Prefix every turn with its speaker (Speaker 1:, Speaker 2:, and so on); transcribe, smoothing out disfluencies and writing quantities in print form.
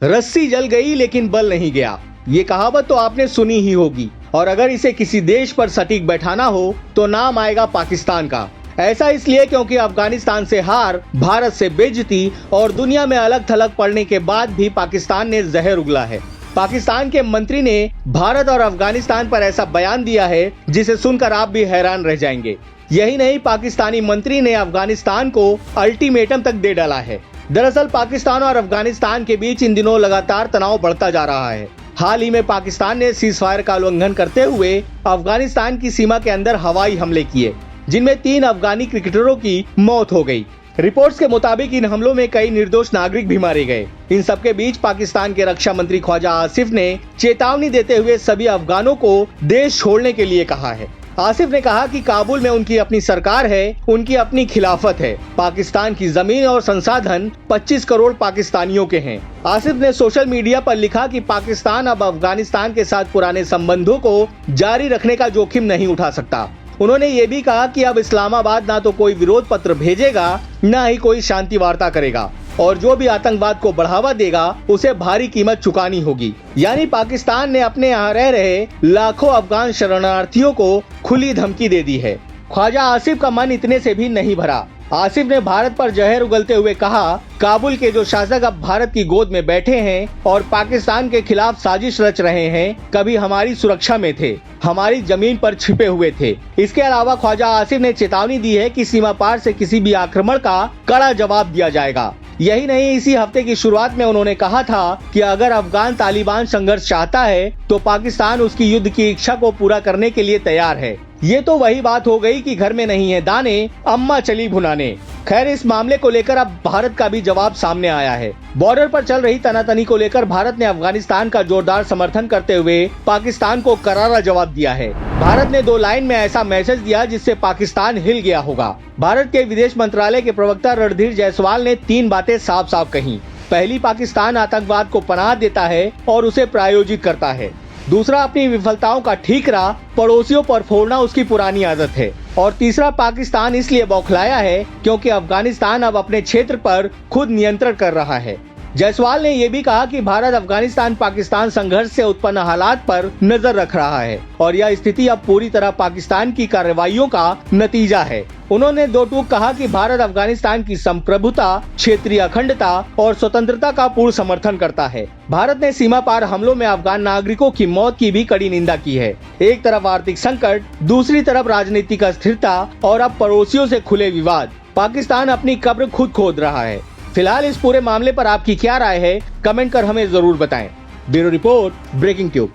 Speaker 1: रस्सी जल गई लेकिन बल नहीं गया। ये कहावत तो आपने सुनी ही होगी, और अगर इसे किसी देश पर सटीक बैठाना हो तो नाम आएगा पाकिस्तान का। ऐसा इसलिए क्योंकि अफगानिस्तान से हार, भारत से बेइज्जती और दुनिया में अलग थलग पड़ने के बाद भी पाकिस्तान ने जहर उगला है। पाकिस्तान के मंत्री ने भारत और अफगानिस्तान पर ऐसा बयान दिया है जिसे सुनकर आप भी हैरान रह जाएंगे। यही नहीं, पाकिस्तानी मंत्री ने अफगानिस्तान को अल्टीमेटम तक दे डाला है। दरअसल पाकिस्तान और अफगानिस्तान के बीच इन दिनों लगातार तनाव बढ़ता जा रहा है। हाल ही में पाकिस्तान ने सीज फायर का उल्लंघन करते हुए अफगानिस्तान की सीमा के अंदर हवाई हमले किए, जिनमें 3 अफगानी क्रिकेटरों की मौत हो गई। रिपोर्ट्स के मुताबिक इन हमलों में कई निर्दोष नागरिक भी मारे गए। इन सबके बीच पाकिस्तान के रक्षा मंत्री ख्वाजा आसिफ ने चेतावनी देते हुए सभी अफगानों को देश छोड़ने के लिए कहा है। आसिफ ने कहा कि काबुल में उनकी अपनी सरकार है, उनकी अपनी खिलाफत है। पाकिस्तान की जमीन और संसाधन 25 करोड़ पाकिस्तानियों के हैं। आसिफ ने सोशल मीडिया पर लिखा कि पाकिस्तान अब अफगानिस्तान के साथ पुराने संबंधों को जारी रखने का जोखिम नहीं उठा सकता। उन्होंने ये भी कहा कि अब इस्लामाबाद ना तो कोई विरोध पत्र भेजेगा, न ही कोई शांति वार्ता करेगा, और जो भी आतंकवाद को बढ़ावा देगा उसे भारी कीमत चुकानी होगी। यानी पाकिस्तान ने अपने यहाँ रह रहे लाखों अफगान शरणार्थियों को खुली धमकी दे दी है। ख्वाजा आसिफ का मन इतने से भी नहीं भरा। आसिफ ने भारत पर जहर उगलते हुए कहा, काबुल के जो शासक अब भारत की गोद में बैठे हैं और पाकिस्तान के खिलाफ साजिश रच रहे हैं, कभी हमारी सुरक्षा में थे, हमारी जमीन पर छिपे हुए थे। इसके अलावा ख्वाजा आसिफ ने चेतावनी दी है कि सीमा पार से किसी भी आक्रमण का कड़ा जवाब दिया जाएगा। यही नहीं, इसी हफ्ते की शुरुआत में उन्होंने कहा था कि अगर अफगान तालिबान संघर्ष चाहता है तो पाकिस्तान उसकी युद्ध की इच्छा को पूरा करने के लिए तैयार है। ये तो वही बात हो गई कि घर में नहीं है दाने, अम्मा चली भुनाने। खैर, इस मामले को लेकर अब भारत का भी जवाब सामने आया है। बॉर्डर पर चल रही तनातनी को लेकर भारत ने अफगानिस्तान का जोरदार समर्थन करते हुए पाकिस्तान को करारा जवाब दिया है। भारत ने 2 लाइन में ऐसा मैसेज दिया जिससे पाकिस्तान हिल गया होगा। भारत के विदेश मंत्रालय के प्रवक्ता रणधीर जायसवाल ने 3 बातें साफ साफ कही। पहली, पाकिस्तान आतंकवाद को पनाह देता है और उसे प्रायोजित करता है। दूसरा, अपनी विफलताओं का ठीकरा पड़ोसियों पर फोड़ना उसकी पुरानी आदत है। और तीसरा, पाकिस्तान इसलिए बौखलाया है क्योंकि अफगानिस्तान अब अपने क्षेत्र पर खुद नियंत्रण कर रहा है। जायसवाल ने यह भी कहा कि भारत अफगानिस्तान पाकिस्तान संघर्ष से उत्पन्न हालात पर नजर रख रहा है और यह स्थिति अब पूरी तरह पाकिस्तान की कार्रवाइयों का नतीजा है। उन्होंने 2 टूक कहा कि भारत अफगानिस्तान की संप्रभुता, क्षेत्रीय अखंडता और स्वतंत्रता का पूर्ण समर्थन करता है। भारत ने सीमा पार हमलों में अफगान नागरिकों की मौत की भी कड़ी निंदा की है। एक तरफ आर्थिक संकट, दूसरी तरफ राजनीतिक अस्थिरता और अब पड़ोसियों से खुले विवाद। पाकिस्तान अपनी कब्र खुद खोद रहा है। फिलहाल इस पूरे मामले पर आपकी क्या राय है, कमेंट कर हमें जरूर बताएं। Bureau report, breaking tube.